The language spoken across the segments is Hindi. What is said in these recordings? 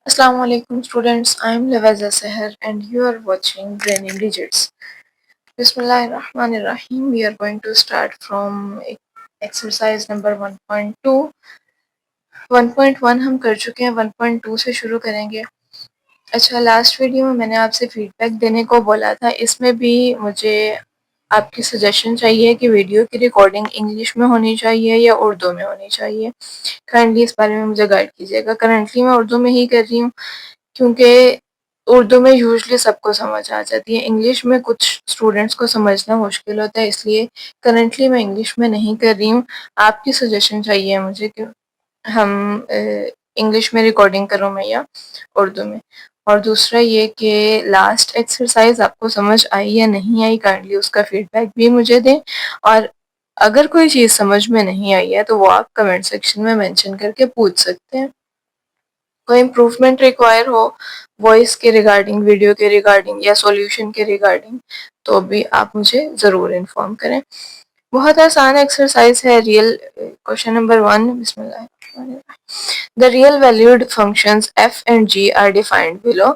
Assalamu alaikum students, I am Lavaza Seher and you are watching Braining Digits. Bismillahirrahmanirrahim. We are going to start from exercise number 1.2. 1.1 हम कर चुके हैं, 1.2 से शुरू करेंगे। अच्छा, लास्ट वीडियो में मैंने आपसे फीडबैक देने को बोला था, इसमें भी मुझे आपकी सजेशन चाहिए कि वीडियो की रिकॉर्डिंग इंग्लिश में होनी चाहिए या उर्दू में होनी चाहिए। काइंडली इस बारे में मुझे गाइड कीजिएगा। करंटली मैं उर्दू में ही कर रही हूँ क्योंकि उर्दू में यूजुअली सबको समझ आ जाती है। इंग्लिश में कुछ स्टूडेंट्स को समझना मुश्किल होता है, इसलिए करंटली मैं इंग्लिश में नहीं कर रही हूँ। आपकी सजेशन चाहिए मुझे कि हम इंग्लिश में रिकॉर्डिंग करूँ मैं या उर्दू में। और दूसरा ये कि लास्ट एक्सरसाइज आपको समझ आई या नहीं आई, काइंडली उसका फीडबैक भी मुझे दें। और अगर कोई चीज़ समझ में नहीं आई है तो वो आप कमेंट सेक्शन में मेंशन करके पूछ सकते हैं। कोई इम्प्रूवमेंट रिक्वायर हो वॉइस के रिगार्डिंग, वीडियो के रिगार्डिंग या सॉल्यूशन के रिगार्डिंग, तो भी आप मुझे ज़रूर इन्फॉर्म करें। बहुत आसान एक्सरसाइज है। रियल क्वेश्चन नंबर 1, बिस्मिल्लाह। The real valued functions f and g are defined below.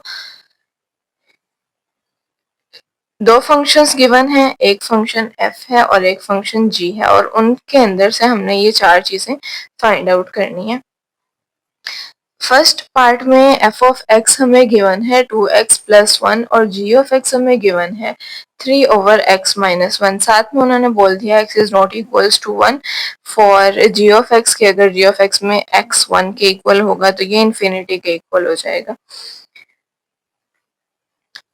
दो फंक्शंस गिवन हैं, एक फंक्शन f है और एक फंक्शन g है, और उनके अंदर से हमने ये चार चीज़ें फाइंड आउट करनी है। फर्स्ट पार्ट में f ऑफ x हमें गिवन है 2x प्लस 1 और g ऑफ x हमें गिवन है 3 ओवर x माइनस 1। साथ में उन्होंने बोल दिया x is not equals to 1 for g of x के। अगर g ऑफ x में x 1 के इक्वल होगा तो ये इन्फिनिटी के इक्वल हो जाएगा।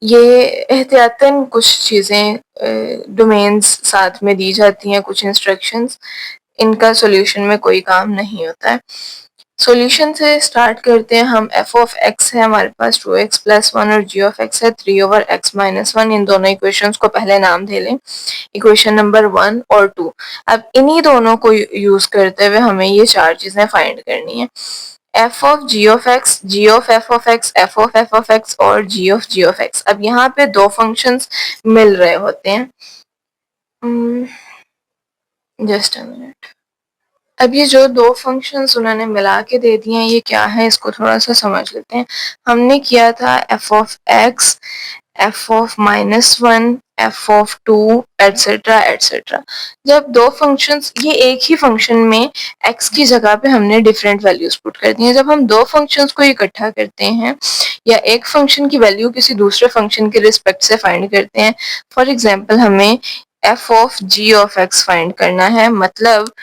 ये एहतियातन कुछ चीज़ें डोमेन्स साथ में दी जाती हैं, कुछ इंस्ट्रक्शंस, इनका सॉल्यूशन में कोई काम नहीं होता है। सॉल्यूशन से स्टार्ट करते हैं हम। f ऑफ x है हमारे पास 2x प्लस 1 और g ऑफ x है 3 ओवर x माइनस 1। इन दोनों इक्वेशंस को पहले नाम दे लें, इक्वेशन नंबर 1 और 2। अब इन्हीं दोनों को यूज करते हुए हमें ये चार चीजें फाइंड करनी है। f of g of x, g of f of x, f of x और g ऑफ x। अब यहाँ पे दो फंक्शंस मिल रहे होते हैं। Just a minute. अब ये जो दो फंक्शंस उन्होंने मिला के दे दिए हैं, ये क्या है इसको थोड़ा सा समझ लेते हैं। हमने किया था f of x, f of minus 1, f of 2 etcetera etcetera. जब दो फंक्शंस, ये एक ही फंक्शन में x की जगह पे हमने डिफरेंट वैल्यूज पुट कर दी हैं। जब हम दो फंक्शंस को इकट्ठा करते हैं या एक फंक्शन की वैल्यू किसी दूसरे फंक्शन के रिस्पेक्ट से फाइंड करते हैं, फॉर एग्जाम्पल हमें f of g of x find करना है, मतलब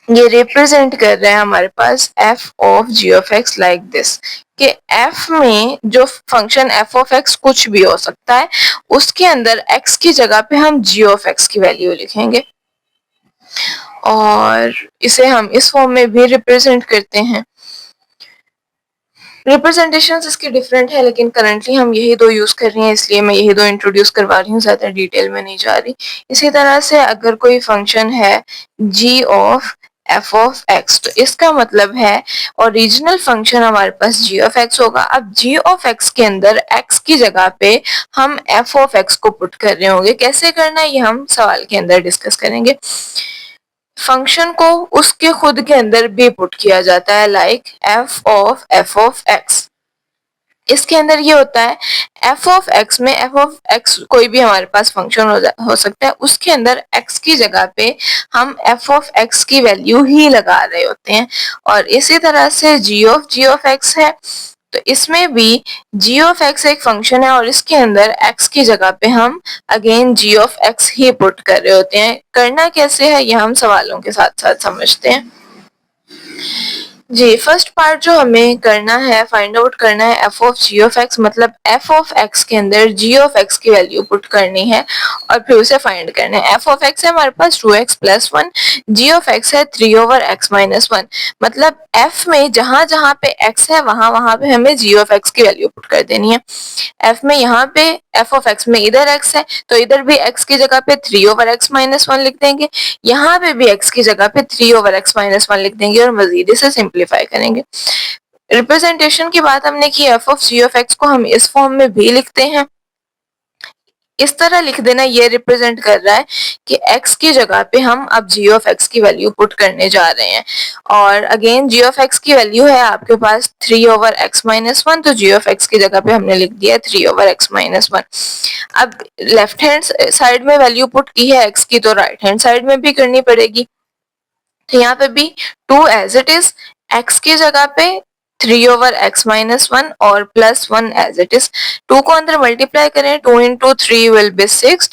ये रिप्रेजेंट कर रहे हैं हमारे पास f of g of x like this, कि f में जो फंक्शन f ऑफ x कुछ भी हो सकता है, उसके अंदर x की जगह पे हम g ऑफ x की वैल्यू लिखेंगे और इसे हम इस फॉर्म में भी रिप्रेजेंट करते हैं। रिप्रेजेंटेशन इसकी डिफरेंट है, लेकिन करंटली हम यही दो यूज कर रही हैं, इसलिए मैं यही दो इंट्रोड्यूस करवा रही हूँ, ज्यादा डिटेल में नहीं जा रही। इसी तरह से अगर कोई फंक्शन है g of f of x, तो इसका मतलब है ओरिजिनल फंक्शन हमारे पास g ऑफ x होगा। अब g ऑफ x के अंदर x की जगह पे हम f ऑफ x को पुट कर रहे होंगे। कैसे करना है ये हम सवाल के अंदर डिस्कस करेंगे। फंक्शन को उसके खुद के अंदर भी पुट किया जाता है, लाइक f ऑफ x। इसके अंदर ये होता है f ऑफ x में f ऑफ x कोई भी हमारे पास फंक्शन हो सकता है, उसके अंदर x की जगह पे हम f ऑफ x की वैल्यू ही लगा रहे होते हैं। और इसी तरह से g ऑफ x है, तो इसमें भी g ऑफ x एक फंक्शन है और इसके अंदर x की जगह पे हम again g of x he put कर रहे होते हैं। करना कैसे है ये हम सवालों के साथ साथ समझते हैं। जी, फर्स्ट पार्ट जो हमें करना है, फाइंड आउट करना है f of g of x, मतलब f ऑफ x के अंदर g ऑफ x की वैल्यू पुट करनी है और फिर उसे फाइंड करना है। f ऑफ x है हमारे पास 2x plus 1, g of x है 3 ओवर x माइनस 1। मतलब f में जहां जहां पे x है वहां वहां पे हमें g ऑफ x की वैल्यू पुट कर देनी है। f में यहाँ पे f ऑफ x में इधर x है तो इधर भी x की जगह पे 3 ओवर x माइनस 1 लिख देंगे, यहाँ पे भी x की जगह पे 3 ओवर x माइनस 1 लिख देंगे और मजीद इसे सिंप्लीफाई करेंगे। रिप्रेजेंटेशन की बात हमने की, f of g of x को हम इस फॉर्म में भी लिखते हैं। इस तरह लिख देना, ये रिप्रेजेंट कर रहा है कि x की जगह पे हम अब g ऑफ x की वैल्यू पुट करने जा रहे हैं। और अगेन g ऑफ x की वैल्यू है आपके पास 3 ओवर x माइनस 1, तो g ऑफ x की जगह पे हमने लिख दिया 3 ओवर x माइनस 1। अब लेफ्ट हैंड साइड में वैल्यू पुट की है x की, तो राइट हैंड साइड में भी करनी पड़ेगी। तो यहाँ पे भी 2 एज इट इज, x की जगह पे 3 ओवर x माइनस 1 और प्लस 1 एज इट इज। 2 को अंदर मल्टीप्लाई करें, 2 इंटू 3 विल बी 6,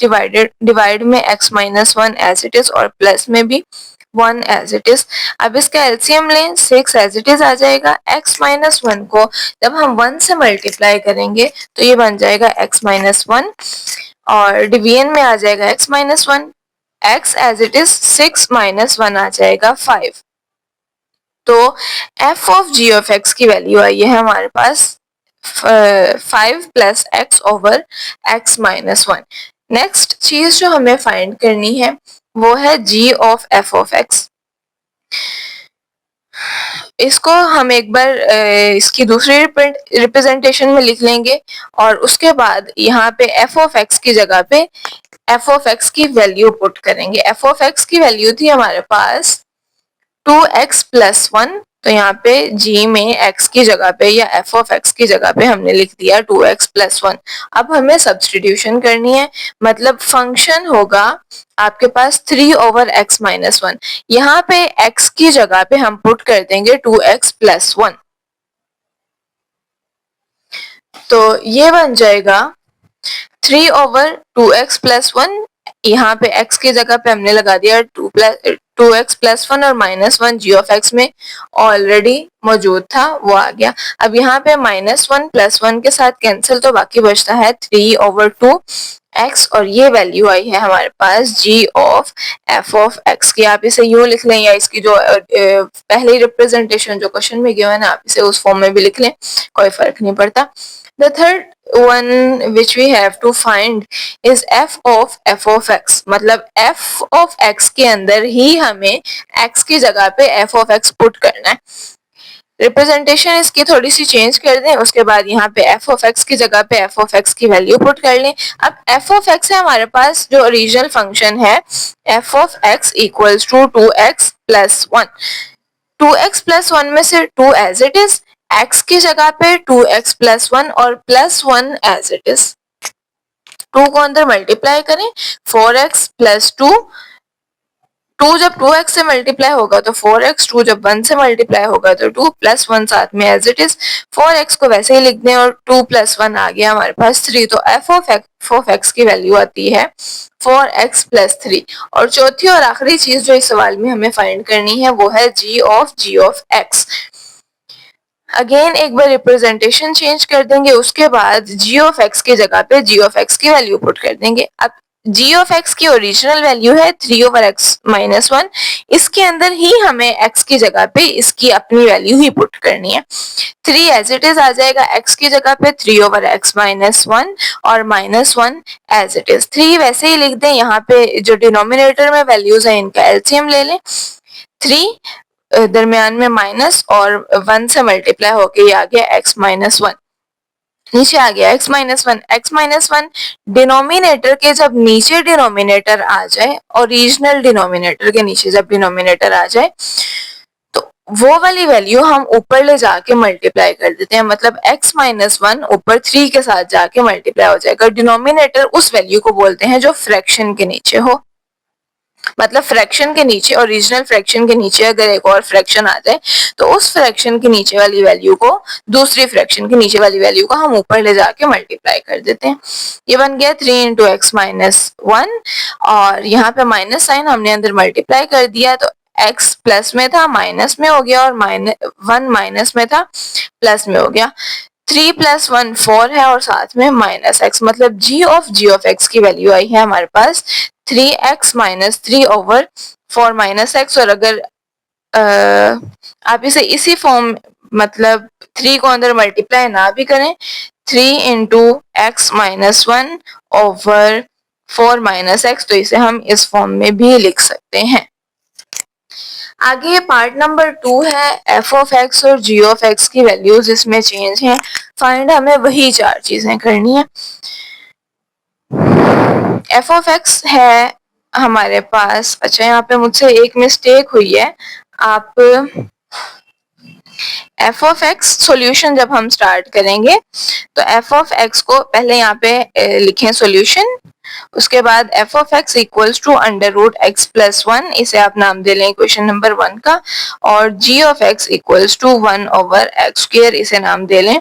डिवाइड में x minus 1 as it is और प्लस में भी 1 एज इट इज। अब इसका एलसीएम लें, 6 एज इट इज आ जाएगा। x माइनस 1 को जब हम 1 से मल्टीप्लाई करेंगे तो ये बन जाएगा x माइनस 1 और डिवीजन में आ जाएगा x minus 1। x as it is 6 minus 1 आ जाएगा 5। तो f of g of x की वैल्यू आई है हमारे पास 5 plus x over x minus 1। Next चीज जो हमें फाइंड करनी है वो है g of f of x। इसको हम एक बार इसकी दूसरी रिप्रेजेंटेशन में लिख लेंगे और उसके बाद यहाँ पे f ऑफ x की जगह पे f ऑफ x की वैल्यू पुट करेंगे। f ऑफ x की वैल्यू थी हमारे पास 2x प्लस 1, तो यहाँ पे g में x की जगह पे या f ऑफ x की जगह पे हमने लिख दिया 2x प्लस 1। अब हमें सब्सटीट्यूशन करनी है, मतलब फंक्शन होगा आपके पास 3 ओवर x माइनस 1। यहाँ पे x की जगह पे हम पुट कर देंगे 2x प्लस 1, तो ये बन जाएगा 3 ओवर 2x प्लस 1। यहाँ पे x की जगह पे हमने लगा दिया 2x प्लस 1 और माइनस 1 g ऑफ x में ऑलरेडी मौजूद था, वो आ गया। अब यहाँ पे माइनस 1 प्लस 1 के साथ कैंसिल, तो बाकी बचता है 3 ओवर 2 x और ये वैल्यू आई है हमारे पास g of f of x की। आप इसे यूं लिख लें या इसकी जो पहली रिप्रेजेंटेशन जो क्वेश्चन में गिवन है आप इसे उस फॉर्म में भी लिख लें, कोई फर्क नहीं पड़ता। The third one which we have to find is f of x, मतलब f of x के अंदर ही हमें x की जगह पे f of x पुट करना है। रिप्रेजेंटेशन इसकी थोड़ी सी चेंज कर दें, उसके बाद यहाँ पे f of x की जगह पे f of x की वैल्यू पुट कर लें। अब f of x है हमारे पास जो ओरिजिनल फंक्शन है f of x equals to 2x plus 1। 2x plus 1 में से 2 एज इट इज, x की जगह पे 2x प्लस 1 और प्लस 1 एज इट इज। 2 को अंदर मल्टीप्लाई करें, 4x प्लस 2, 2 जब 2x से मल्टीप्लाई होगा तो 4x, 2 जब 1 से मल्टीप्लाई होगा तो 2 प्लस 1 साथ में एज इट इज। 4x को वैसे ही लिख दें और 2 प्लस 1 आ गया हमारे पास 3, तो f ऑफ x की वैल्यू आती है 4x प्लस 3। और चौथी और आखिरी चीज जो इस सवाल में हमें फाइंड करनी है वो है g ऑफ x। अगेन एक बार रिप्रेजेंटेशन चेंज कर देंगे, उसके बाद g ऑफ x की जगह पे g ऑफ x की वैल्यू पुट कर देंगे। अब g ऑफ x की ओरिजिनल वैल्यू है 3 ओवर x माइनस 1, इसके अंदर ही हमें x की जगह पे इसकी अपनी वैल्यू ही पुट करनी है। 3 एज इट इज आ जाएगा, x की जगह पे 3 ओवर x माइनस 1 और माइनस 1 एज इट इज। 3 वैसे ही लिख दें, यहाँ पे जो डिनोमिनेटर में वैल्यूज है इनका एलसीएम ले लें। 3 दरमियान में माइनस और 1 से मल्टीप्लाई होके ये आ गया x माइनस 1, नीचे आ गया x minus 1। x minus 1 denominator के जब नीचे डिनोमिनेटर आ जाए, ओरिजिनल डिनोमिनेटर के नीचे जब डिनोमिनेटर आ जाए तो वो वाली वैल्यू हम ऊपर ले जाके मल्टीप्लाई कर देते हैं, मतलब x माइनस 1 ऊपर 3 के साथ जाके मल्टीप्लाई हो जाएगा। डिनोमिनेटर उस वैल्यू को बोलते हैं जो फ्रैक्शन के नीचे हो, मतलब फ्रैक्शन के नीचे, ओरिजिनल फ्रैक्शन के नीचे अगर एक और फ्रैक्शन आ जाए तो उस फ्रैक्शन के नीचे वाली वैल्यू को दूसरी फ्रैक्शन के नीचे वाली वैल्यू को हम ऊपर ले जाके मल्टीप्लाई कर देते हैं। ये बन गया 3 इंटू एक्स माइनस 1 और यहाँ पे माइनस साइन हमने अंदर मल्टीप्लाई कर दिया, तो x प्लस में था माइनस में हो गया और 1 माइनस में था प्लस में हो गया। 3 प्लस 1 4 है और साथ में माइनस x, मतलब g ऑफ x की वैल्यू आई है हमारे पास 3x minus 3 over 4 minus x। और अगर आप इसे इसी फॉर्म, मतलब 3 को अंदर मल्टीप्लाई ना भी करें, 3 into x minus 1 over 4 minus x, तो इसे हम इस फॉर्म में भी लिख सकते हैं। आगे पार्ट नंबर 2 है f ऑफ x और g ऑफ x की वैल्यूज इसमें चेंज हैं। फाइंड हमें वही 4 चीजें करनी है। एफ ऑफ एक्स है हमारे पास। अच्छा, यहाँ पे मुझसे एक मिस्टेक हुई है। आप एफ ऑफ एक्स सॉल्यूशन जब हम स्टार्ट करेंगे तो एफ ऑफ एक्स को पहले यहाँ पे लिखें सॉल्यूशन, उसके बाद f of x equals to under root x plus one, इसे आप नाम दे लें इक्वेशन नंबर 1 का, और g of x equals to 1 over x square, इसे नाम दे लें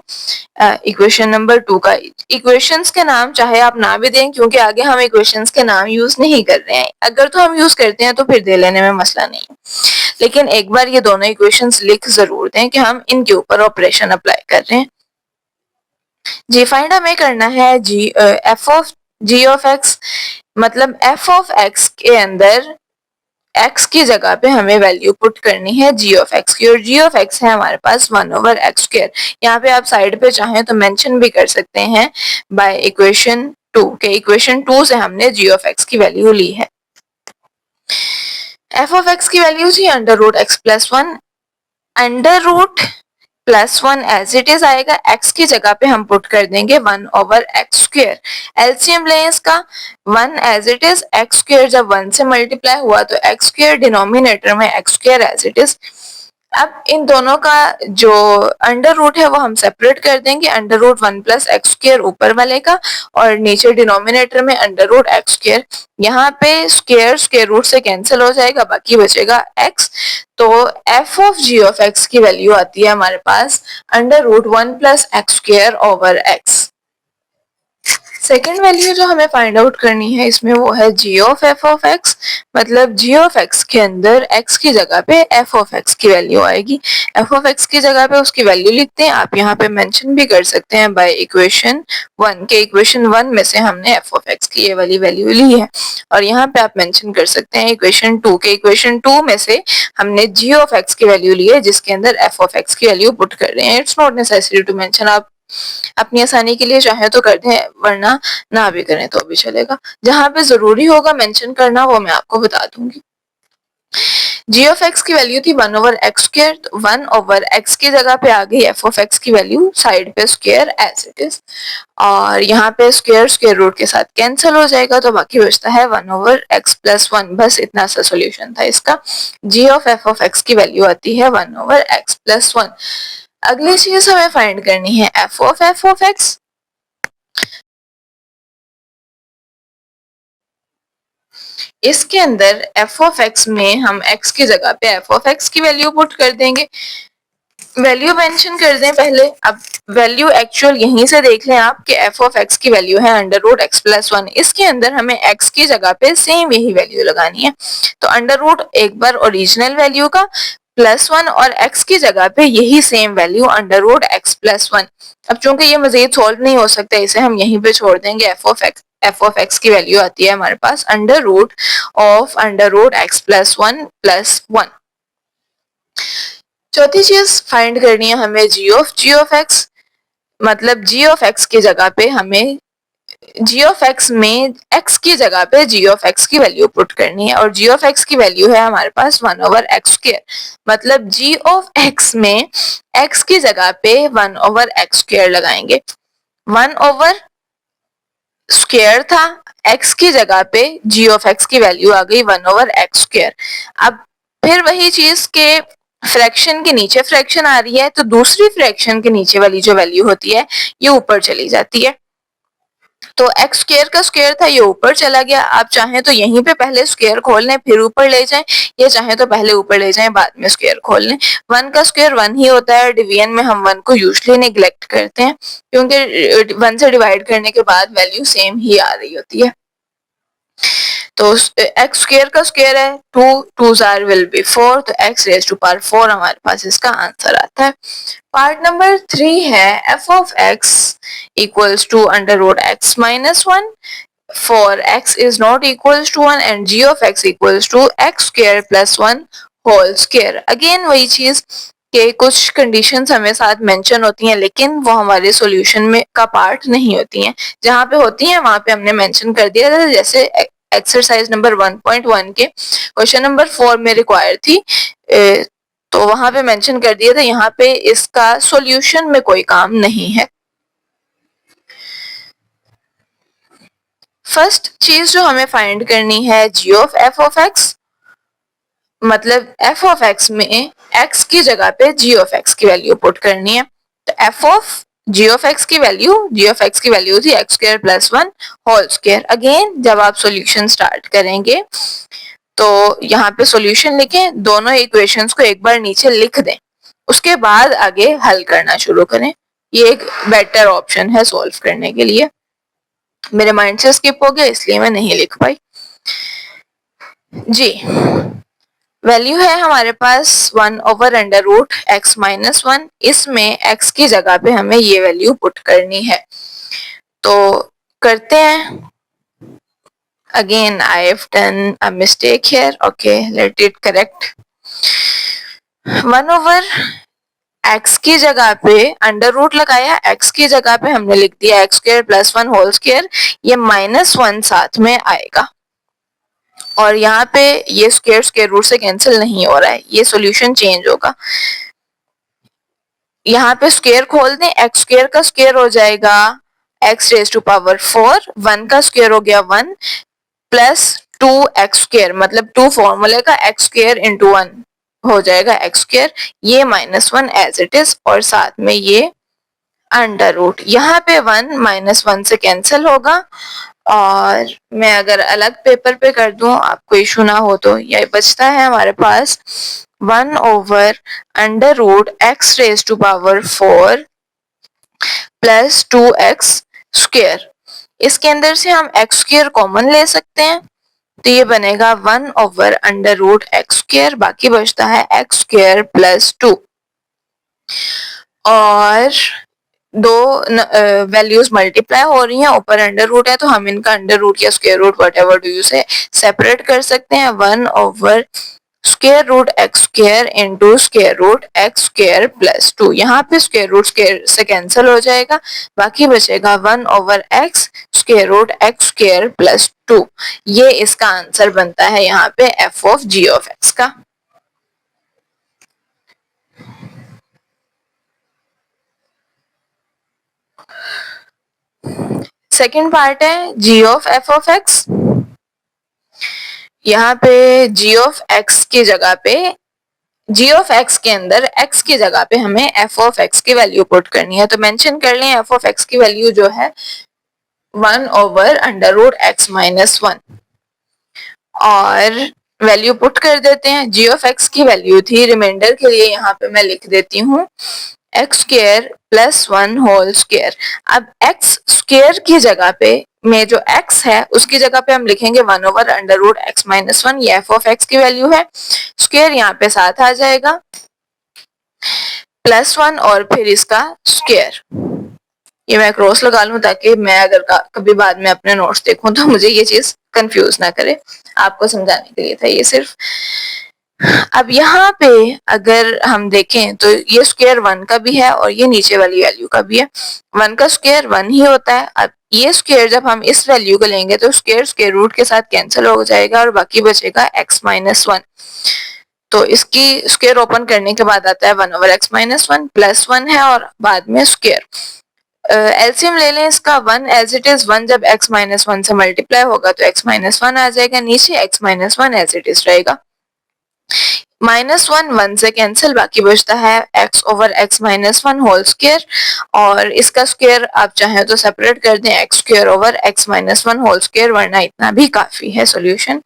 इक्वेशन नंबर 2 का। इक्वेशंस के नाम चाहे आप ना भी दें, क्योंकि आगे हम इक्वेशंस के नाम यूज नहीं कर रहे हैं। अगर तो हम यूज करते हैं तो फिर दे लेने में मसला नहीं है, लेकिन एक बार ये दोनों इक्वेशंस लिख जरूर दें कि हम इनके ऊपर ऑपरेशन अप्लाई कर रहे हैं। जी फाइंड हमें करना है f of g of x, मतलब एफ ऑफ एक्स के अंदर x की जगह पे हमें वैल्यू पुट करनी है g ऑफ x की, और g ऑफ x है हमारे पास 1 ओवर एक्स स्क्वायर। यहाँ पे आप साइड पे चाहें तो मेंशन भी कर सकते हैं बाय इक्वेशन 2 के, इक्वेशन 2 से हमने g ऑफ x की वैल्यू ली है। f ऑफ x की वैल्यू थी under root x plus one, under root plus one as it is आएगा, x की जगह पे हम पुट कर देंगे 1 ओवर एक्स स्क्वायर। एलसीएम लें इसका, 1 as it is, x square जब 1 से मल्टीप्लाई हुआ तो एक्स स्क्वायर डिनोमिनेटर में x square as it is. अब इन दोनों का जो अंडर रूट है वो हम सेपरेट कर देंगे, under root 1 plus x square ऊपर वाले का और नीचे डिनोमिनेटर में अंडर रूट एक्स स्क्वायर। यहाँ पे स्क्वायर स्क्वायर रूट से कैंसिल हो जाएगा, बाकी बचेगा एक्स। तो f of g of x की वैल्यू आती है हमारे पास under root 1 plus x square over x. Second value जो हमें फाइंड आउट करनी है इसमें वो है g of f of x, मतलब जी ऑफ एक्स के अंदर एक्स की जगह पे एफ ऑफ एक्स की वैल्यू आएगी। एफ ऑफ एक्स की जगह पे उसकी वैल्यू लिखते हैं, आप यहाँ पे मेंशन भी कर सकते हैं बाय इक्वेशन 1 के, इक्वेशन 1 में से हमने एफ ऑफ एक्स की ये वाली वैल्यू ली है, और यहाँ पे आप मेंशन कर सकते हैं इक्वेशन 2 के, इक्वेशन 2 में से हमने जी ऑफ एक्स की वैल्यू ली है जिसके अंदर एफ ऑफ एक्स की वैल्यू पुट कर रहे हैं। It's not necessary to mention, आप अपनी आसानी के लिए चाहे तो कर दें, वरना ना भी करें तो भी चलेगा। जहां पे जरूरी होगा मेंशन करना वो मैं आपको बता दूंगी। जी ऑफ एक्स की वैल्यू थी 1 ओवर एक्स स्क्वायर, तो 1 ओवर एक्स की जगह पे आ गई एफ ऑफ एक्स की वैल्यू, साइड पे स्क्वायर एज इट इज, और यहाँ पे स्क्वायर स्क्वायर रूट के साथ कैंसिल हो जाएगा तो बाकी बचता है 1 ओवर एक्स प्लस 1। बस इतना सा सोल्यूशन था इसका। जी ऑफ एफ ऑफ एक्स की वैल्यू आती है 1 ओवर एक्स प्लस 1। अगली चीज हमें फाइंड करनी है एफ ऑफ एक्स। इसके अंदर एफ ऑफ एक्स में हम एक्स की जगह पे एफ ऑफ एक्स की वैल्यू पुट कर देंगे, वैल्यू मेंशन कर दें पहले। अब वैल्यू एक्चुअल यहीं से देख लें आप कि एफ ऑफ एक्स की वैल्यू है अंडर रूट एक्स प्लस 1, इसके अंदर हमें एक्स की जगह पे सेम यही वैल्यू लगानी है। तो अंडर रूट एक बार ओरिजिनल वैल्यू का प्लस 1 और एक्स की जगह पे यही same value under root x plus 1। अब चूंकि ये मजीद सोल्व नहीं हो सकता, इसे हम यहीं पे छोड़ देंगे। एफ ऑफ एक्स की वैल्यू आती है हमारे पास under root x plus 1 plus 1। चौथी चीज फाइंड करनी है हमें जी ऑफ एक्स, मतलब जी ऑफ एक्स की जगह पे हमें जी ऑफ एक्स में एक्स की जगह पे जी ऑफ एक्स की वैल्यू पुट करनी है, और जी ऑफ एक्स की वैल्यू है हमारे पास 1 ओवर एक्स स्क्वायर, मतलब जी ऑफ एक्स में एक्स की जगह पे 1 ओवर एक्स स्क्वायर लगाएंगे। 1 ओवर स्क्वायर था, एक्स की जगह पे जी ऑफ एक्स की वैल्यू आ गई 1 ओवर एक्स स्क्वायर। अब फिर वही चीज के फ्रैक्शन के नीचे फ्रैक्शन आ रही है, तो दूसरी फ्रैक्शन के नीचे वाली जो वैल्यू होती है ये ऊपर चली जाती है। तो एक्स स्क्वायर का स्क्वायर था, ये ऊपर चला गया। आप चाहें तो यहीं पे पहले स्क्वायर खोल लें फिर ऊपर ले जाएं, या चाहें तो पहले ऊपर ले जाएं बाद में स्क्वायर खोल लें। 1 का स्क्वायर 1 ही होता है, डिवीजन में हम 1 को यूजुअली नेग्लेक्ट करते हैं क्योंकि 1 से डिवाइड करने के बाद वैल्यू सेम ही आ रही होती है। तो एक्स स्क्वायर का स्क्वायर है 2, 2 जार विल बी 4, तो एक्स रेज टू पावर 4 हमारे पास इसका आंसर आता है। पार्ट नंबर 3 है f of x equals to under root x minus 1 for x is not equals to 1 and g of x equals to x square plus 1 whole square। Again वही चीज के कुछ कंडीशंस हमें साथ मेंशन होती हैं, लेकिन वो हमारे सॉल्यूशन में का पार्ट नहीं होती हैं। जहाँ पे होती हैं वहां पे हमने मेंशन कर दिया था, जैसे एक्सरसाइज नंबर 1.1 के क्वेश्चन नंबर 4 में रिक्वायर थी, तो वहां पे मेंशन कर दिया था। यहाँ पे इसका सॉल्यूशन में कोई काम नहीं है। फर्स्ट चीज जो हमें फाइंड करनी है g of f of x, मतलब एफ ऑफ एक्स में एक्स की जगह पे जी ऑफ एक्स की वैल्यू पुट करनी है। तो f of g of x की वैल्यू थी x square plus one whole square. Again जब आप सॉल्यूशन स्टार्ट करेंगे तो यहाँ पे सॉल्यूशन लिखें, दोनों इक्वेशंस को एक बार नीचे लिख दें, उसके बाद आगे हल करना शुरू करें। ये एक बेटर ऑप्शन है सॉल्व करने के लिए। मेरे माइंड से स्किप हो गया इसलिए मैं नहीं लिख पाई। जी वैल्यू है हमारे पास 1 over under root x minus one. इसमें x की जगह पे हमें ये वैल्यू पुट करनी है, तो करते हैं। Again, I have done a mistake here. Okay, let it correct. 1 over x की जगह पे अंडर रूट लगाया, x की जगह पे हमने लिख दिया x square plus one whole square. ये माइनस वन साथ में आएगा और यहाँ पे ये स्क्वायर रूट से कैंसिल नहीं हो रहा है, ये सॉल्यूशन चेंज होगा। यहाँ पे स्क्वायर खोल दें, एक्स स्क्वायर का स्क्वायर हो जाएगा एक्स रेज टू पावर 4, 1 का स्क्वायर हो गया 1 प्लस 2x स्क्वायर, मतलब 2 फॉर्मूले का x स्क्वायर इंटू 1 हो जाएगा x स्क्वायर। ये minus one as it is और साथ में ये अंडर रूट। यहाँ पे 1 माइनस वन से कैंसिल होगा और मैं अगर अलग पेपर पे कर दूं आपको इशू ना हो तो ये बचता है हमारे पास 1 over under root x raise to power 4 plus 2x square. इसके अंदर से हम x स्क्वायर कॉमन ले सकते हैं, तो ये बनेगा 1 over under root x square, बाकी बचता है एक्स स्क्वायर प्लस 2 और दो वैल्यूज मल्टीप्लाई हो रही हैं, ऊपर अंडर रूट है तो हम इनका अंडर रूट या square root whatever do you say separate कर सकते हैं। 1 over square root x square into square root x square plus 2। यहाँ पे स्क्वायर रूट स्क्वायर से कैंसिल हो जाएगा, बाकी बचेगा 1 over x square root x square plus 2। ये इसका आंसर बनता है यहाँ पे f of g of x का। सेकेंड पार्ट है g of f of x. यहाँ पे जी ऑफ एक्स की जगह पे जी ऑफ एक्स के अंदर x की जगह पे हमें f ऑफ x की वैल्यू पुट करनी है, तो मेंशन कर लें f ऑफ x की वैल्यू जो है 1 over under root x minus one और वैल्यू पुट कर देते हैं। जी ऑफ एक्स की वैल्यू थी, रिमाइंडर के लिए यहाँ पे मैं लिख देती हूँ x square plus one whole square. अब एक्स स्क्वायर की जगह पे में जो x है उसकी जगह पे हम लिखेंगे 1 over under root x minus one, ये एफ ऑफ एक्स की वैल्यू है। स्क्वायर यहाँ पे साथ आ जाएगा प्लस वन और फिर इसका स्क्वायर। ये मैं क्रॉस लगा लूं ताकि मैं अगर कभी बाद में अपने नोट्स देखूं तो मुझे ये चीज कंफ्यूज ना करे, आपको समझाने के लिए था ये सिर्फ। अब यहाँ पे अगर हम देखें तो ये स्क्वायर 1 का भी है और ये नीचे वाली वैल्यू का भी है। 1 का स्क्वायर 1 ही होता है। अब ये स्क्वायर जब हम इस वैल्यू को लेंगे तो स्क्वायर रूट के साथ कैंसिल हो जाएगा और बाकी बचेगा x माइनस वन। तो इसकी स्क्वायर ओपन करने के बाद आता है 1 over x minus one plus 1 है और बाद में स्क्वायर। एलसीएम ले लें इसका 1 एज इट इज, 1 जब x माइनस वन से मल्टीप्लाई होगा तो x माइनस वन आ जाएगा, नीचे x minus one as it is रहेगा। माइनस वन 1 से कैंसिल, बाकी बचता है x over x minus one whole square और इसका स्क्वायर आप चाहें तो सेपरेट कर दें x square over x minus one whole square, वरना इतना भी काफी है सॉल्यूशन।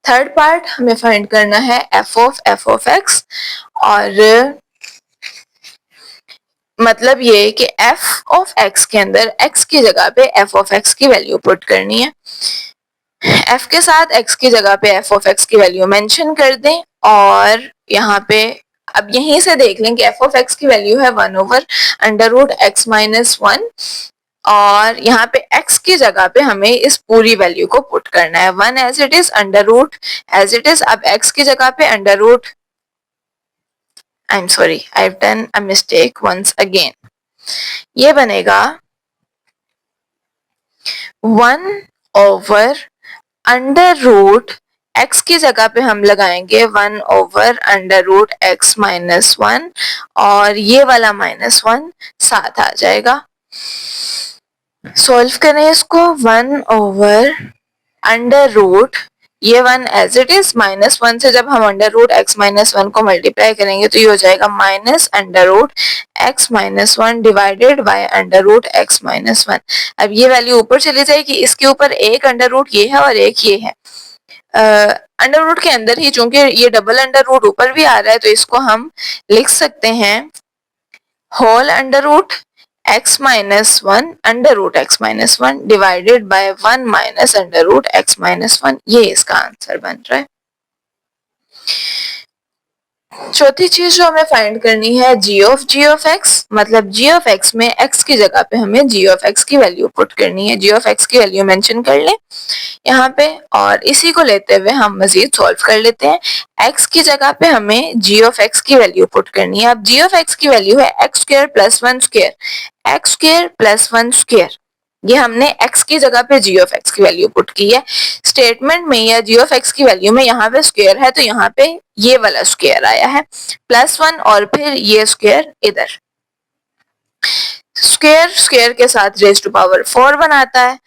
थर्ड पार्ट हमें फाइंड करना है एफ ऑफ एक्स और मतलब ये कि एफ ऑफ एक्स के अंदर x की जगह पे एफ ऑफ एक्स की वैल्यू पुट करनी है। f के साथ x की जगह पे एफ ऑफ एक्स की वैल्यू मेंशन कर दें और यहाँ पे अब यहीं से देख लें कि एफ ऑफ एक्स की वैल्यू है 1 over under root x minus one और यहाँ पे x की जगह पे हमें इस पूरी वैल्यू को पुट करना है 1 as it is, under root as it is. अब x की जगह पे under root, I'm sorry, I've done a mistake once again. ये बनेगा 1 ओवर अंडर रूट x की जगह पे हम लगाएंगे 1 over under root x minus one और ये वाला माइनस वन साथ आ जाएगा। सॉल्व करें इसको 1/√, ये 1 एज इट इज, -1 से जब हम √x-1 को मल्टीप्लाई करेंगे तो ये हो जाएगा -√x-1 डिवाइडेड बाय √x-1। अब ये वैल्यू ऊपर चली जाएगी, इसके ऊपर एक अंडर रूट ये है और एक ये है। अंडर रूट के अंदर ही चूंकि ये डबल अंडर रूट ऊपर भी आ रहा है तो इसको हम लिख सकते हैं whole under root x-1 under root x-1 divided by 1 minus under root x-1। ये इसका आंसर बन रहा है। चौथी चीज जो हमें फाइंड करनी है g ऑफ x, मतलब g ऑफ x में x की जगह पे हमें g ऑफ x की वैल्यू पुट करनी है। g ऑफ x की वैल्यू मेंशन कर लें यहाँ पे और इसी को लेते हुए हम मजीद सॉल्व कर लेते हैं। x की जगह पे हमें g ऑफ x की वैल्यू पुट करनी है। अब g ऑफ x की वैल्यू है x square plus 1 square, x square plus 1 square. ये हमने x की जगह पे g ऑफ x की वैल्यू पुट की है। स्टेटमेंट में या g ऑफ x की वैल्यू में यहाँ पे स्क्वायर है तो यहाँ पे ये वाला स्क्वायर आया है +1 और फिर ये स्क्वायर इधर। स्क्वायर स्क्वायर के साथ रेज टू पावर 4 बनाता है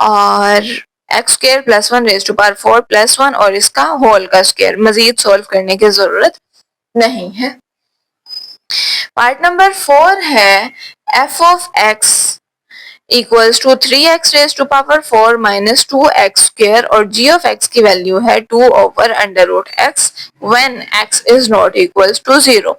और x square plus 1 raise to power 4 plus 1 और इसका होल का स्क्वायर। मजीद सॉल्व करने की जरूरत नहीं है। पार्ट नंबर 4 है f of x equals to 3x raise to power 4 minus 2x square और g ऑफ x की वैल्यू है 2/√x when x is not equals to 0।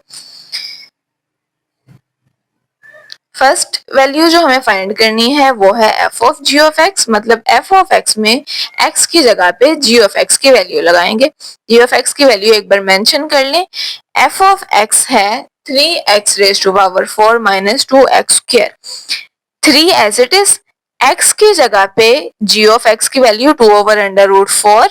First value जो हमें फाइंड करनी है वो है f of g of x, मतलब f ऑफ x में x की जगह पे g ऑफ x की वैल्यू लगाएंगे। g ऑफ x की वैल्यू एक बार मेंशन कर लें, f ऑफ x है 3x raise to power 4 minus 2x square. 3 as it is, x की जगह पे g ऑफ x की वैल्यू 2/√4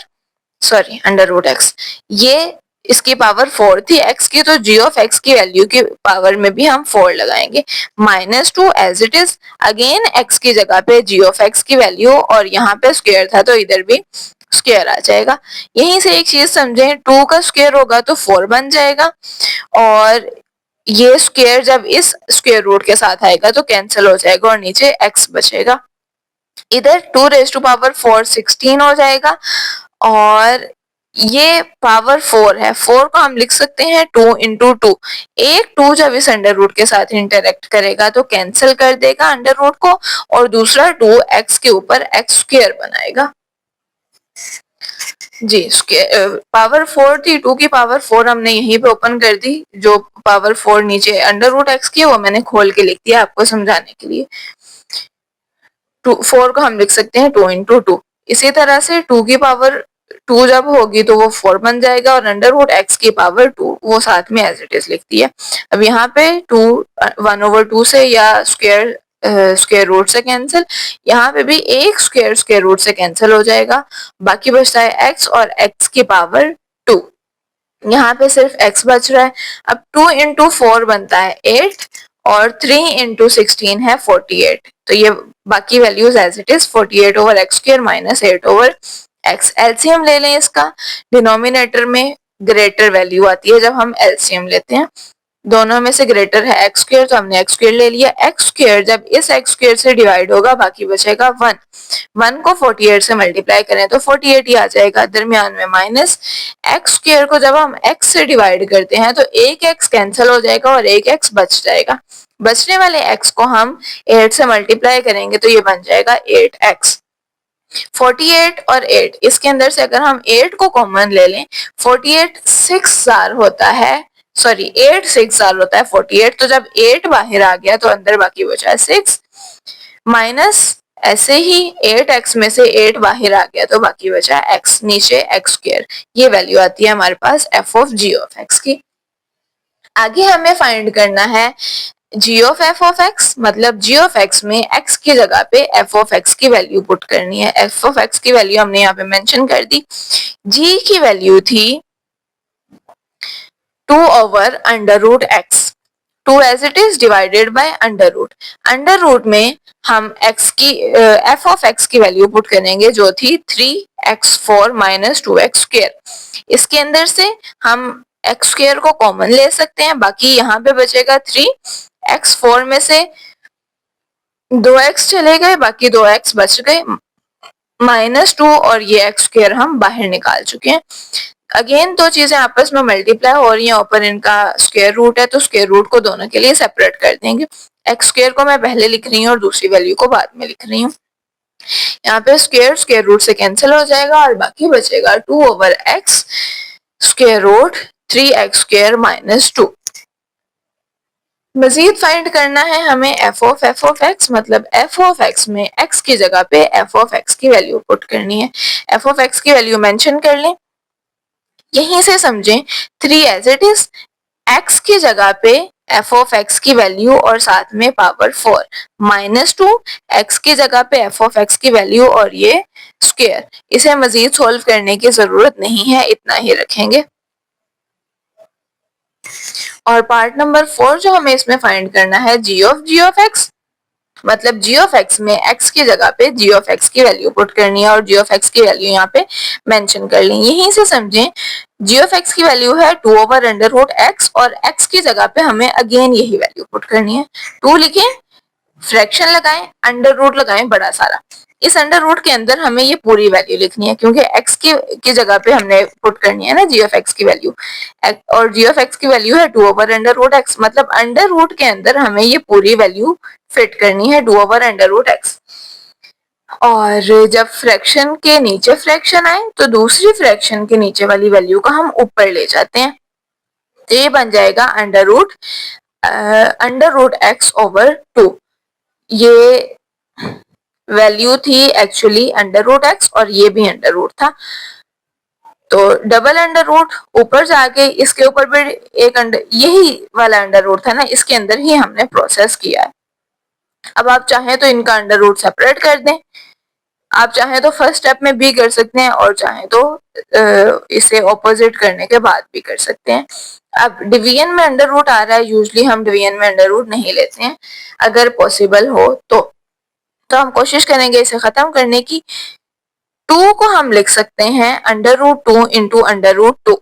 सॉरी √x, ये इसकी पावर 4 थी x की तो g ऑफ x की वैल्यू की पावर में भी हम 4 लगाएंगे। -2 as it is, again x की जगह पे g ऑफ x की वैल्यू और यहाँ पे स्क्वायर था तो इधर भी स्क्वायर आ जाएगा। यहीं से एक चीज समझें, 2 का स्क्वायर होगा तो 4 बन जाएगा और ये स्क्वायर जब इस स्क्वायर रूट के साथ आएगा तो कैंसिल हो जाएगा और नीचे x बचेगा। इधर 2 रेज टू पावर 4 16 हो जाएगा और ये पावर 4 है, 4 को हम लिख सकते हैं 2 इंटू 2। एक 2 जब इस अंडर रूट के साथ इंटरेक्ट करेगा तो कैंसिल कर देगा अंडर रूट को और दूसरा 2 x के ऊपर x स्क्वायर बनाएगा। जी पावर 4 थी, 2 की पावर 4 हमने यहीं पे ओपन कर दी, जो पावर 4 नीचे अंडर रूट x की वो मैंने खोल के लिख दिया आपको समझाने के लिए। 4 को हम लिख सकते हैं 2 इंटू 2। इसी तरह से 2 की पावर 2 जब होगी तो वो 4 बन जाएगा और अंडर रूट x की पावर 2 वो साथ में एज इट इज लिख दिया। अब यहाँ पे 2 1/2 से या स्क्वायर रूट से कैंसिल, यहाँ पे भी एक स्क्वायर रूट से कैंसिल हो जाएगा, बाकी बचता है x और x की पावर 2। यहाँ पे सिर्फ x बच रहा है। अब 2 इंटू 4 बनता है 8 और 3 इंटू 16 है 48, तो ये बाकी values as it is 48/x square minus 8/x। LCM ले लें इसका, डिनोमिनेटर में ग्रेटर वैल्यू आती है जब हम एलसीएम लेते हैं, दोनों में से ग्रेटर है x स्क्वायर तो हमने x स्क्वायर ले लिया। x स्क्वायर जब इस x स्क्वायर से डिवाइड होगा बाकी बचेगा 1, 1 को 48 से मल्टीप्लाई करें तो 48 ही आ जाएगा, दरमियान में माइनस। x स्क्वायर को जब हम x से डिवाइड करते हैं तो एक x कैंसिल हो जाएगा और एक x बच जाएगा। बचने वाले x को हम 8 से मल्टीप्लाई करेंगे तो ये बन जाएगा 8x। 48 और 8 इसके अंदर से अगर हम 8 को कॉमन ले लें, 48 6 जार होता है, सॉरी 8 6 जार होता है 48, तो जब 8 बाहर आ गया तो अंदर बाकी बचा है 6 माइनस ऐसे ही 8x में से 8 बाहर आ गया तो बाकी बचा x, नीचे x स्क्वायर। ये वैल्यू आती है हमारे पास f of g of x की। आगे हमें फाइंड करना है g of f of x, मतलब g ऑफ x में x की जगह पे f ऑफ x की वैल्यू पुट करनी है। f ऑफ x की वैल्यू हमने यहाँ पे मेंशन कर दी, g की वैल्यू थी 2/√x, 2 as it is divided by under root. Under root में हम x की f ऑफ x की वैल्यू पुट करेंगे जो थी 3x4 माइनस 2x स्क्वायर। इसके अंदर से हम x स्क्वायर को कॉमन ले सकते हैं, बाकी यहाँ पे बचेगा 3, x4 में से 2x चले गए, बाकी 2x बच गए, -2 और ये x स्क्वायर हम बाहर निकाल चुके हैं। अगेन दो चीजें आपस में मल्टीप्लाई हो रही हैं, ऊपर इनका स्क्वायर रूट है तो स्क्वायर रूट को दोनों के लिए सेपरेट कर देंगे। x स्क्वायर को मैं पहले लिख रही हूँ और दूसरी वैल्यू को बाद में लिख रही हूँ। यहाँ पे स्क्वायर स्क्वायर रूट से कैंसिल हो जाएगा और बाकी बचेगा 2/x square root 3x square -2। मजीद फाइंड करना है हमें f ऑफ x, मतलब f ऑफ x में x की जगह पे f ऑफ x की वैल्यू पुट करनी है। f ऑफ x की वैल्यू मेंशन कर लें, यहीं से समझें 3 एज इट इज, x की जगह पे f ऑफ x की वैल्यू और साथ में पावर 4, -2 x की जगह पे f ऑफ x की वैल्यू और ये स्क्वायर। इसे मजीद सोल्व करने की जरूरत नहीं है, इतना ही रखेंगे। और पार्ट नंबर 4 जो हमें इसमें फाइंड करना है g ऑफ x, मतलब g ऑफ x में x की जगह पे g ऑफ x की वैल्यू पुट करनी है और g ऑफ x की वैल्यू यहाँ पे मेंशन कर ली। यहीं से समझें g ऑफ x की वैल्यू है 2/√x और x की जगह पे हमें अगेन यही वैल्यू पुट करनी है। 2 लिखें, फ्रैक्शन लगाएं, अंडर रूट लगाएं बड़ा सारा। इस अंडर रूट के अंदर हमें ये पूरी वैल्यू लिखनी है क्योंकि x की जगह पे हमने पुट करनी है ना g ऑफ x की वैल्यू, और g ऑफ x की वैल्यू है 2/√x, मतलब अंडर रूट के अंदर हमें ये पूरी वैल्यू फिट करनी है 2/√x। और जब फ्रैक्शन के नीचे फ्रैक्शन आए तो दूसरी फ्रैक्शन के नीचे वाली वैल्यू को हम ऊपर ले जाते हैं, तो ये बन जाएगा √x/2। ये वैल्यू थी एक्चुअली √x और ये भी अंडर रूट था, तो डबल अंडर रूट ऊपर जाके इसके ऊपर भी एक यही वाला अंडर रूट था ना, इसके अंदर ही हमने प्रोसेस किया है। अब आप चाहें तो इनका अंडर रूट सेपरेट कर दें, आप चाहें तो फर्स्ट स्टेप में भी कर सकते हैं और चाहें तो इसे ऑपोजिट करने के बाद भी कर सकते हैं। अब डिवीजन में अंडर रूट आ रहा है, यूजली हम डिवीजन में अंडर रूट नहीं लेते हैं, अगर पॉसिबल हो तो हम कोशिश करेंगे इसे खत्म करने की। 2 को हम लिख सकते हैं √2 इंटू √2,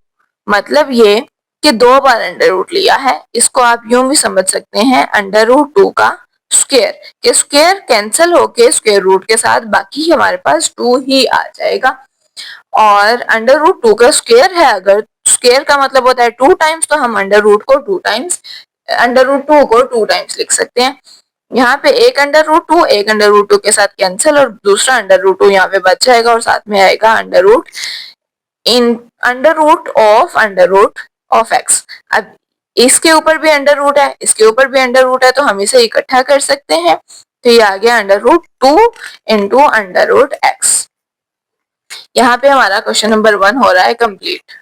मतलब ये कि 2 बार अंडर रूट लिया है। इसको आप यूं भी समझ सकते हैं √2 का स्क्वायर, के स्क्वायर कैंसिल होके स्क्वायर रूट के साथ बाकी हमारे पास 2 ही आ जाएगा। और √2 का स्क्वायर है, अगर स्क्वायर का मतलब होता है 2 टाइम्स, तो हम √2 को 2 टाइम्स लिख सकते हैं। यहाँ पे एक √2 के साथ कैंसिल और दूसरा √2 यहाँ पे बच जाएगा और साथ में आएगा √रूट ऑफ x। अब इसके ऊपर भी अंडर रूट है, इसके ऊपर भी अंडर रूट है, तो हम इसे इकट्ठा कर सकते हैं, तो ये आ गया √2 इंटू √x। यहाँ पे हमारा क्वेश्चन नंबर 1 हो रहा है कंप्लीट।